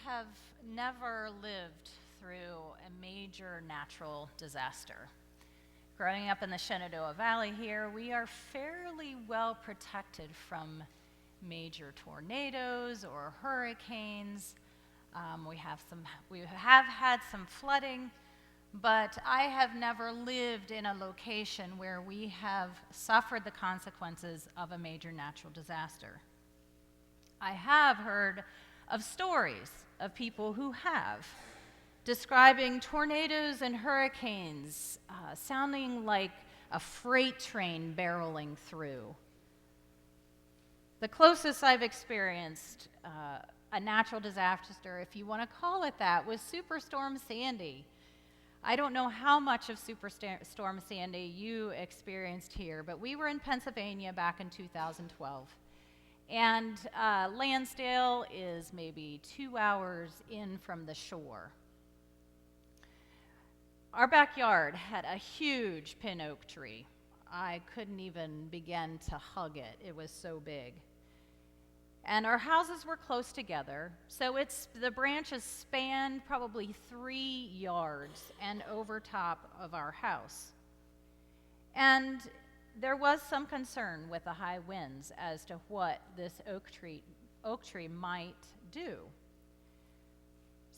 have never lived through a major natural disaster. Growing up in the Shenandoah Valley here, we are fairly well protected from major tornadoes or hurricanes. We have had some flooding, but I have never lived in a location where we have suffered the consequences of a major natural disaster. I have heard of stories of people who have, describing tornadoes and hurricanes sounding like a freight train barreling through. The closest I've experienced a natural disaster, if you want to call it that, was Superstorm Sandy. I don't know how much of Superstorm Sandy you experienced here, but we were in Pennsylvania back in 2012. And Lansdale is maybe 2 hours in from the shore. Our backyard had a huge pin oak tree. I couldn't even begin to hug it. It was so big. And our houses were close together, so the branches spanned probably 3 yards and over top of our house. And there was some concern with the high winds as to what this oak tree might do.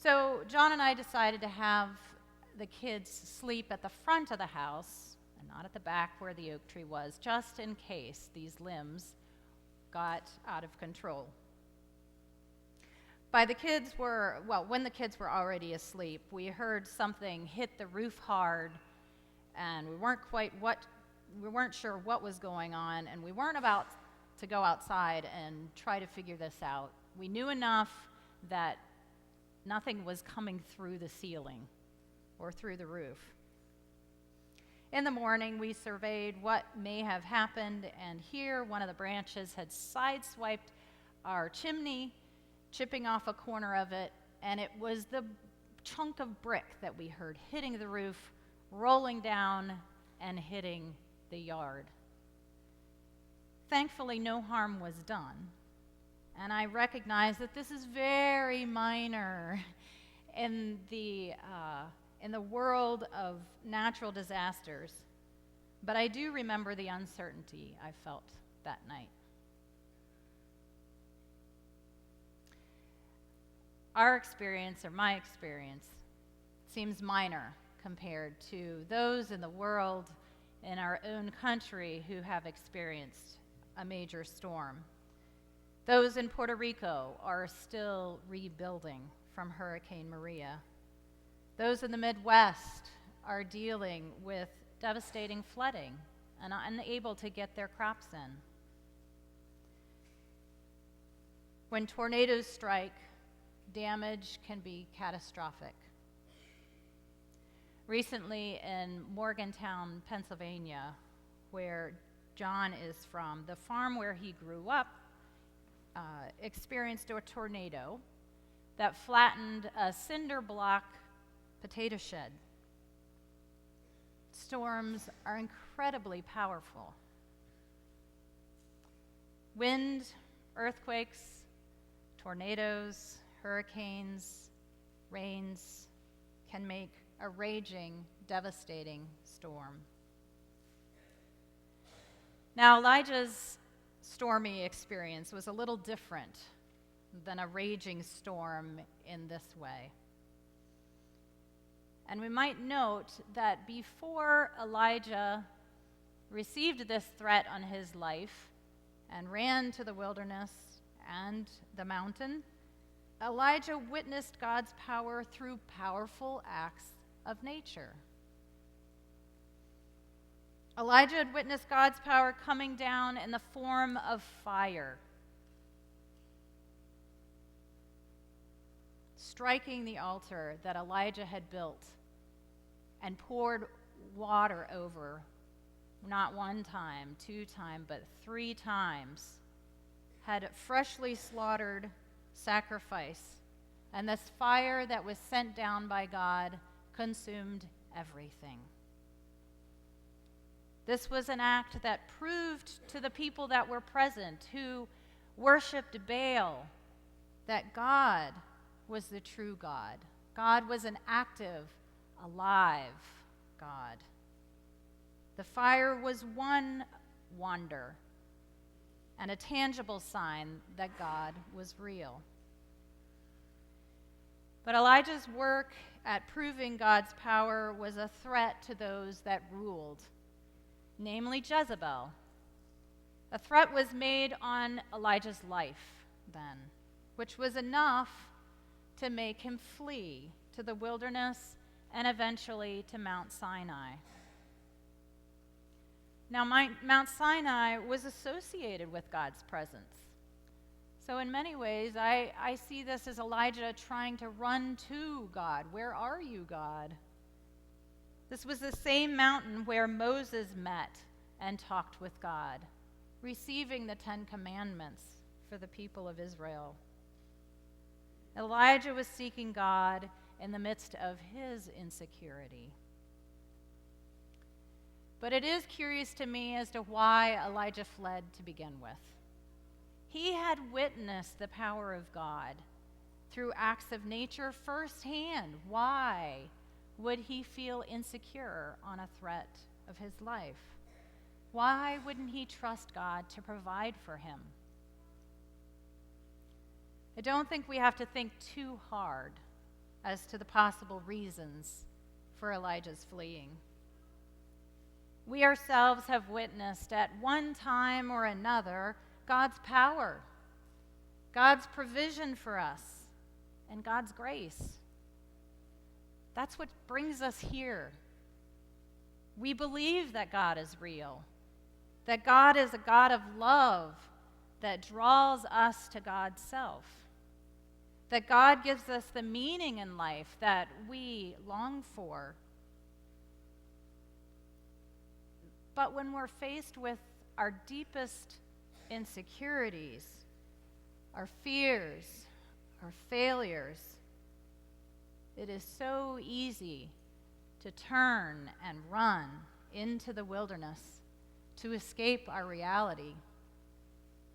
So John and I decided to have the kids sleep at the front of the house and not at the back where the oak tree was, just in case these limbs got out of control. When the kids were already asleep, we heard something hit the roof hard, and we weren't sure what was going on, and we weren't about to go outside and try to figure this out. We knew enough that nothing was coming through the ceiling or through the roof. In the morning, we surveyed what may have happened, and here one of the branches had sideswiped our chimney, chipping off a corner of it, and it was the chunk of brick that we heard hitting the roof, rolling down, and hitting the yard. Thankfully, no harm was done, and I recognize that this is very minor in the world of natural disasters, but I do remember the uncertainty I felt that night. Our experience, or my experience, seems minor compared to those in the world, in our own country, who have experienced a major storm. Those in Puerto Rico are still rebuilding from Hurricane Maria. Those in the Midwest are dealing with devastating flooding and are unable to get their crops in. When tornadoes strike, damage can be catastrophic. Recently in Morgantown, Pennsylvania, where John is from, the farm where he grew up experienced a tornado that flattened a cinder block potato shed. Storms are incredibly powerful. Wind, earthquakes, tornadoes, hurricanes, rains can make a raging, devastating storm. Now, Elijah's stormy experience was a little different than a raging storm in this way. And we might note that before Elijah received this threat on his life and ran to the wilderness and the mountain, Elijah witnessed God's power through powerful acts of nature. Elijah had witnessed God's power coming down in the form of fire, striking the altar that Elijah had built and poured water over, not 1 time, 2 times, but 3 times, had freshly slaughtered sacrifice, and this fire that was sent down by God consumed everything. This was an act that proved to the people that were present, who worshiped Baal, that God was the true God. God was an active, alive God. The fire was one wonder and a tangible sign that God was real. But Elijah's work at proving God's power was a threat to those that ruled, namely Jezebel. A threat was made on Elijah's life then, which was enough to make him flee to the wilderness and eventually to Mount Sinai. Now, Mount Sinai was associated with God's presence. So in many ways, I see this as Elijah trying to run to God. Where are you, God? This was the same mountain where Moses met and talked with God, receiving the 10 Commandments for the people of Israel. Elijah was seeking God in the midst of his insecurity. But it is curious to me as to why Elijah fled to begin with. He had witnessed the power of God through acts of nature firsthand. Why would he feel insecure on a threat of his life? Why wouldn't he trust God to provide for him? I don't think we have to think too hard as to the possible reasons for Elijah's fleeing. We ourselves have witnessed at one time or another God's power, God's provision for us, and God's grace. That's what brings us here. We believe that God is real, that God is a God of love that draws us to God's self, that God gives us the meaning in life that we long for. But when we're faced with our deepest insecurities, our fears, our failures, it is so easy to turn and run into the wilderness to escape our reality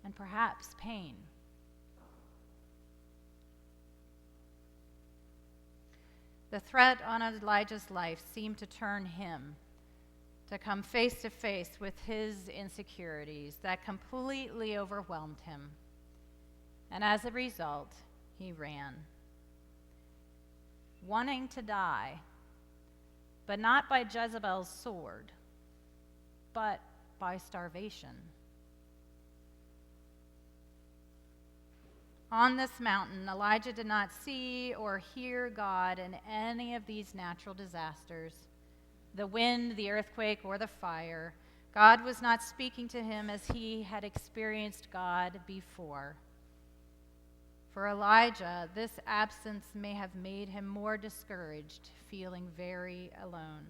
and perhaps pain. The threat on Elijah's life seemed to turn him to come face to face with his insecurities that completely overwhelmed him. And as a result, he ran, wanting to die, but not by Jezebel's sword, but by starvation. On this mountain, Elijah did not see or hear God in any of these natural disasters, the wind, the earthquake, or the fire. God was not speaking to him as he had experienced God before. For Elijah, this absence may have made him more discouraged, feeling very alone.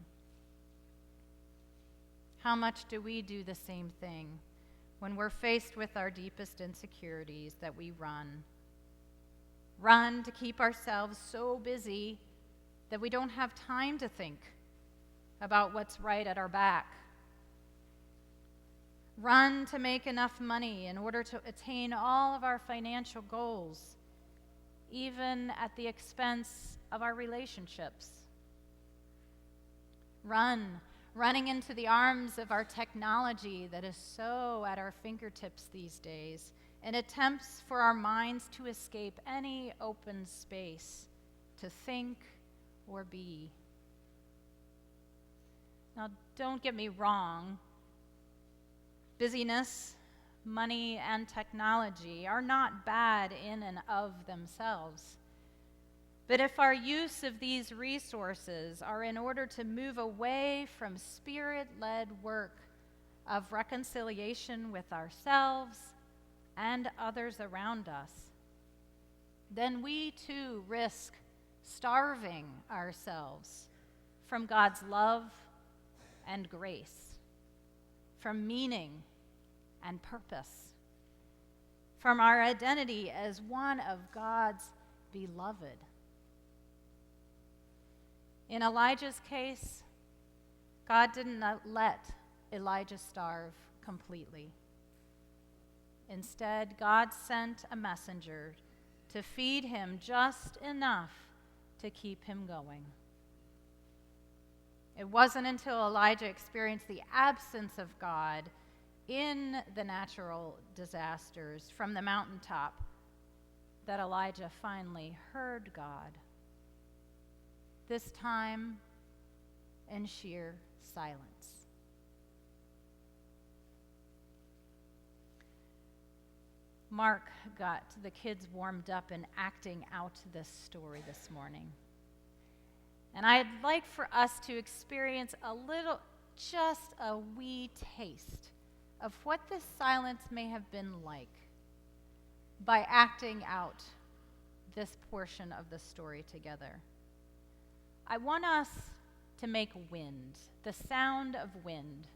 How much do we do the same thing when we're faced with our deepest insecurities, that we run? Run to keep ourselves so busy that we don't have time to think about what's right at our back. Run to make enough money in order to attain all of our financial goals, even at the expense of our relationships. Running into the arms of our technology that is so at our fingertips these days, in attempts for our minds to escape any open space to think or be. Now, don't get me wrong. Busyness, money, and technology are not bad in and of themselves. But if our use of these resources are in order to move away from spirit-led work of reconciliation with ourselves and others around us, then we too risk starving ourselves from God's love and grace, from meaning and purpose, from our identity as one of God's beloved. In Elijah's case, God didn't let Elijah starve completely. Instead, God sent a messenger to feed him just enough to keep him going. It wasn't until Elijah experienced the absence of God in the natural disasters from the mountaintop that Elijah finally heard God, this time in sheer silence. Mark got the kids warmed up in acting out this story this morning. And I'd like for us to experience a little, just a wee taste of what this silence may have been like by acting out this portion of the story together. I want us to make wind, the sound of wind,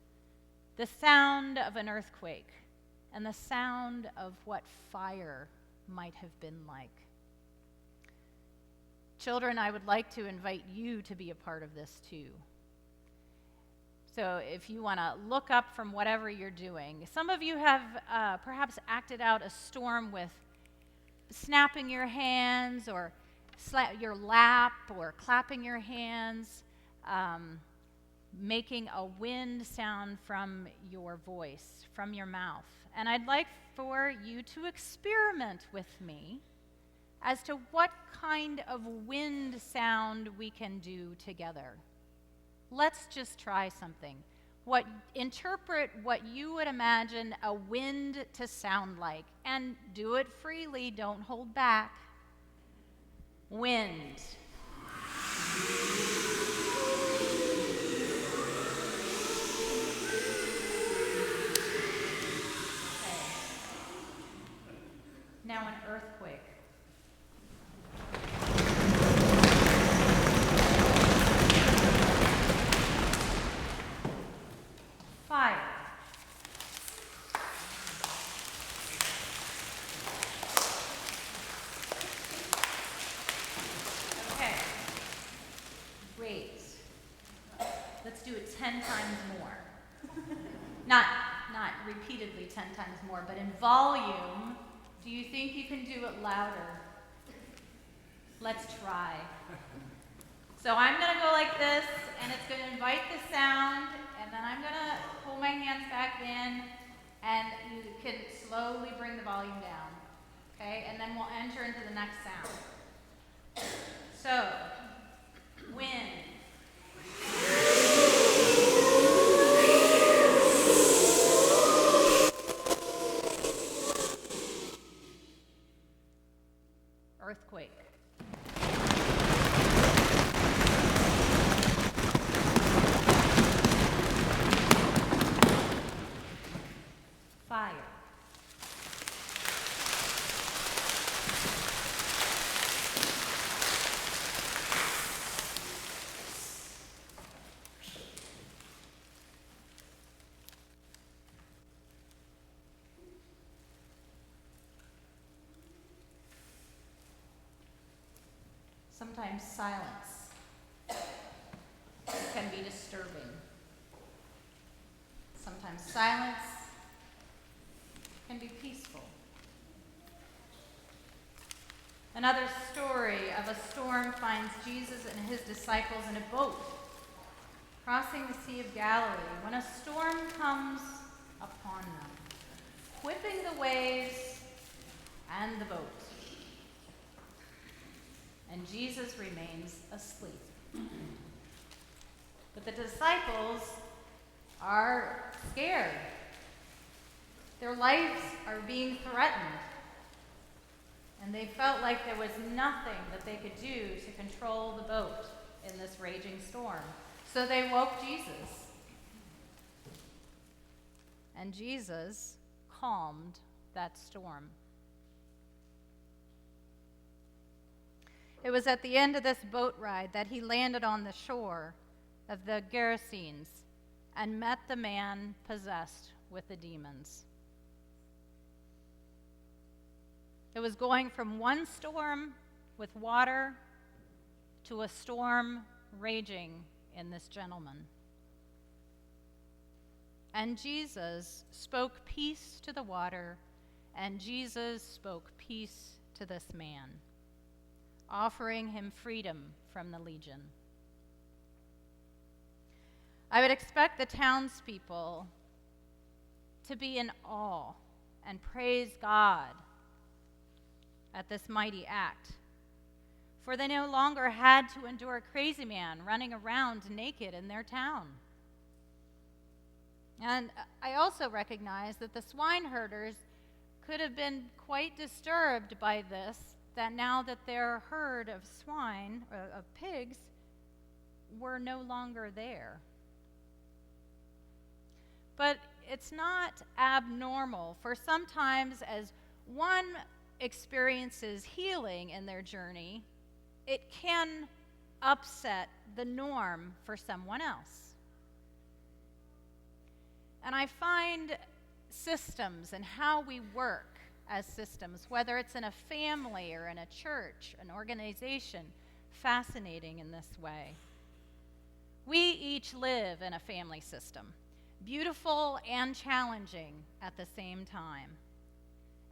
the sound of an earthquake, and the sound of what fire might have been like. Children, I would like to invite you to be a part of this too. So if you want to look up from whatever you're doing, some of you have perhaps acted out a storm with snapping your hands or your lap or clapping your hands, making a wind sound from your voice, from your mouth. And I'd like for you to experiment with me as to what kind of wind sound we can do together. Let's just try something. Interpret what you would imagine a wind to sound like, and do it freely, don't hold back. Wind. Okay. Now an earthquake. Fire. Okay. Great. Let's do it 10 times more. Not repeatedly 10 times more, but in volume. Do you think you can do it louder? Let's try. So I'm going to go like this, and it's going to invite the sound, and then I'm going to pull my hands back in, and you can slowly bring the volume down. Okay? And then we'll enter into the next sound. So, wind. Earthquake. Fire. Sometimes silence can be disturbing. Sometimes silence can be peaceful. Another story of a storm finds Jesus and his disciples in a boat crossing the Sea of Galilee when a storm comes upon them, whipping the waves and the boat. And Jesus remains asleep. But the disciples are scared. Their lives are being threatened. And they felt like there was nothing that they could do to control the boat in this raging storm. So they woke Jesus. And Jesus calmed that storm. It was at the end of this boat ride that he landed on the shore of the Gerasenes and met the man possessed with the demons. It was going from one storm with water to a storm raging in this gentleman. And Jesus spoke peace to the water, and Jesus spoke peace to this man, offering him freedom from the legion. I would expect the townspeople to be in awe and praise God at this mighty act, for they no longer had to endure a crazy man running around naked in their town. And I also recognize that the swineherders could have been quite disturbed by this, that now that their herd of swine, of pigs, were no longer there. But it's not abnormal for sometimes as one experiences healing in their journey, it can upset the norm for someone else. And I find systems and how we work as systems, whether it's in a family or in a church, an organization, fascinating in this way. We each live in a family system, beautiful and challenging at the same time.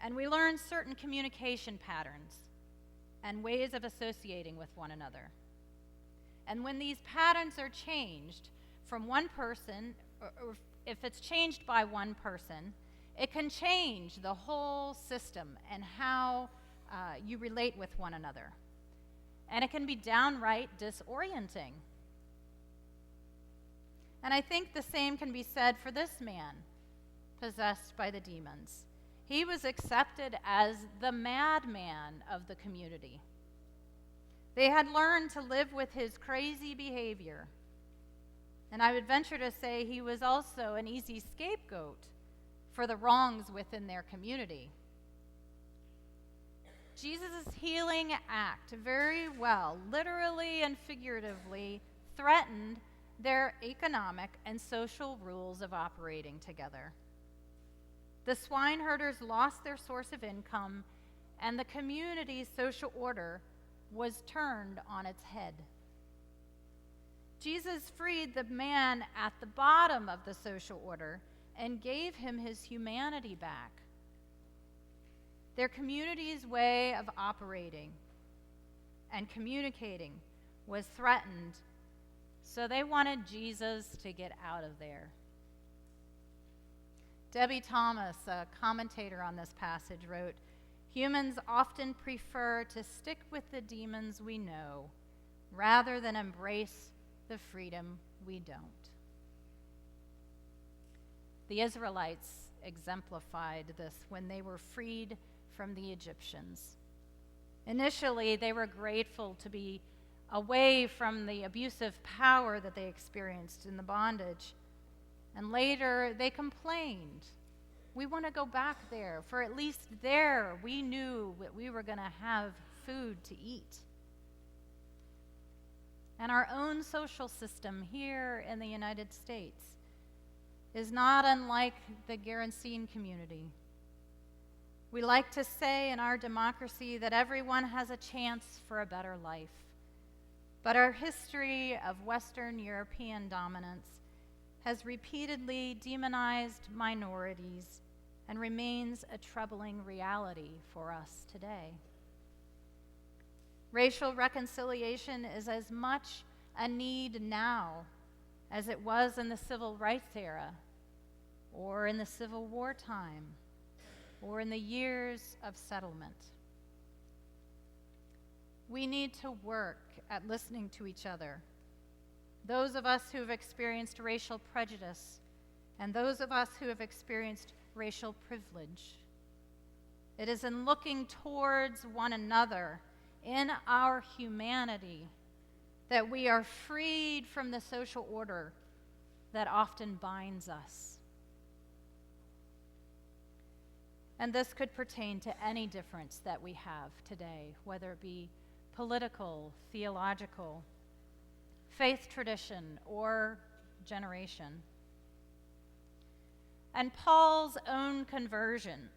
And we learn certain communication patterns and ways of associating with one another. And when these patterns are changed from one person, or if it's changed by one person, it can change the whole system and how you relate with one another. And it can be downright disorienting. And I think the same can be said for this man possessed by the demons. He was accepted as the madman of the community. They had learned to live with his crazy behavior. And I would venture to say he was also an easy scapegoat for the wrongs within their community. Jesus' healing act very well, literally and figuratively, threatened their economic and social rules of operating together. The swineherders lost their source of income, and the community's social order was turned on its head. Jesus freed the man at the bottom of the social order and gave him his humanity back. Their community's way of operating and communicating was threatened, so they wanted Jesus to get out of there. Debbie Thomas, a commentator on this passage, wrote, "Humans often prefer to stick with the demons we know rather than embrace the freedom we don't." The Israelites exemplified this when they were freed from the Egyptians. Initially, they were grateful to be away from the abusive power that they experienced in the bondage. And later, they complained, "We want to go back there, for at least there we knew that we were going to have food to eat." And our own social system here in the United States is not unlike the Gerasene community. We like to say in our democracy that everyone has a chance for a better life. But our history of Western European dominance has repeatedly demonized minorities and remains a troubling reality for us today. Racial reconciliation is as much a need now as it was in the civil rights era, or in the Civil War time, or in the years of settlement. We need to work at listening to each other, those of us who have experienced racial prejudice and those of us who have experienced racial privilege. It is in looking towards one another in our humanity that we are freed from the social order that often binds us. And this could pertain to any difference that we have today, whether it be political, theological, faith tradition, or generation. And Paul's own conversion,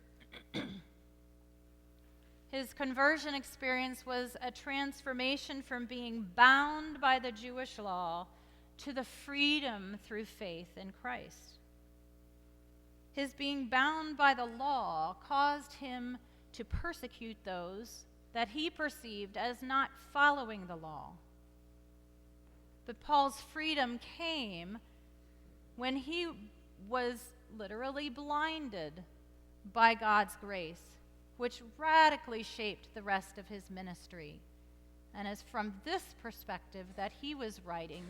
his conversion experience was a transformation from being bound by the Jewish law to the freedom through faith in Christ. His being bound by the law caused him to persecute those that he perceived as not following the law. But Paul's freedom came when he was literally blinded by God's grace, which radically shaped the rest of his ministry. And it's from this perspective that he was writing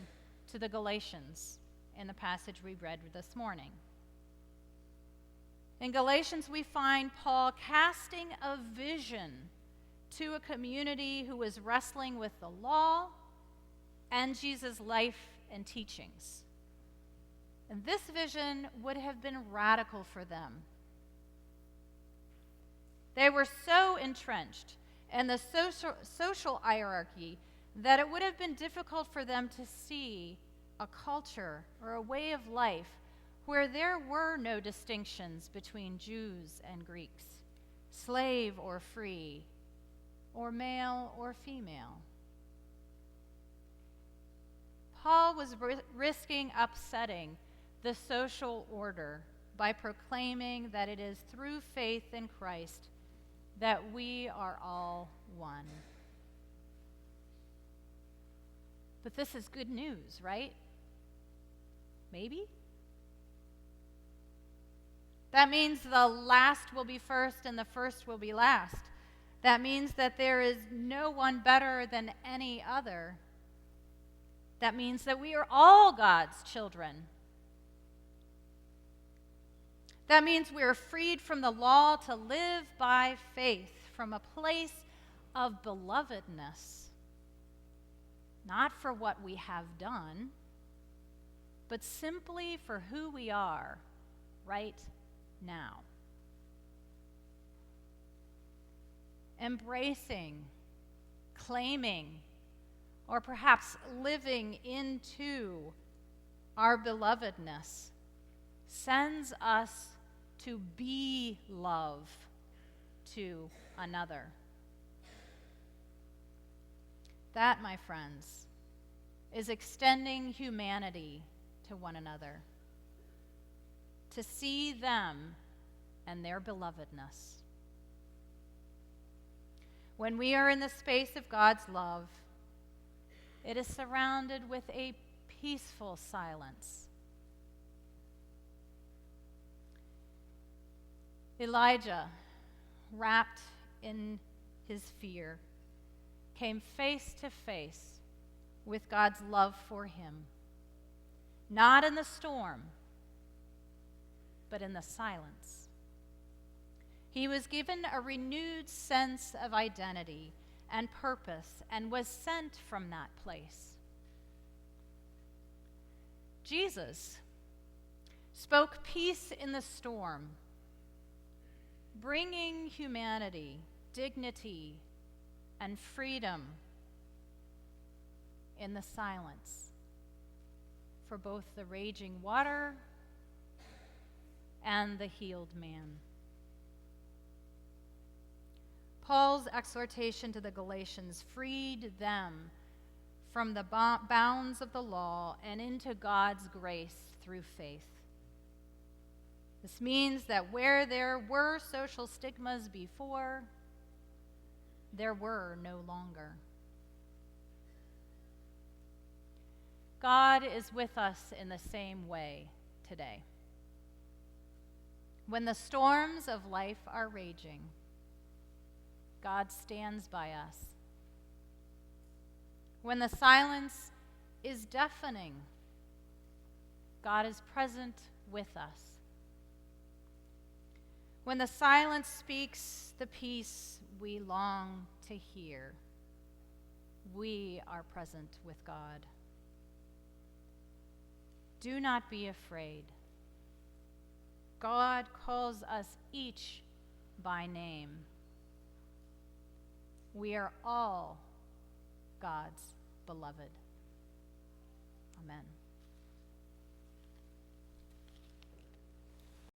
to the Galatians in the passage we read this morning. In Galatians, we find Paul casting a vision to a community who was wrestling with the law and Jesus' life and teachings. And this vision would have been radical for them. They were so entrenched in the social hierarchy that it would have been difficult for them to see a culture or a way of life where there were no distinctions between Jews and Greeks, slave or free, or male or female. Paul was risking upsetting the social order by proclaiming that it is through faith in Christ that we are all one. But this is good news, right? Maybe? That means the last will be first and the first will be last. That means that there is no one better than any other. That means that we are all God's children. That means we are freed from the law to live by faith from a place of belovedness, not for what we have done, but simply for who we are right now. Embracing, claiming, or perhaps living into our belovedness sends us to be love to another. That, my friends, is extending humanity to one another, to see them and their belovedness. When we are in the space of God's love, it is surrounded with a peaceful silence. Elijah, wrapped in his fear, came face to face with God's love for him, not in the storm, but in the silence. He was given a renewed sense of identity and purpose and was sent from that place. Jesus spoke peace in the storm, bringing humanity, dignity, and freedom in the silence for both the raging water and the healed man. Paul's exhortation to the Galatians freed them from the bounds of the law and into God's grace through faith. This means that where there were social stigmas before, there were no longer. God is with us in the same way today. When the storms of life are raging, God stands by us. When the silence is deafening, God is present with us. When the silence speaks the peace we long to hear, we are present with God. Do not be afraid. God calls us each by name. We are all God's beloved. Amen.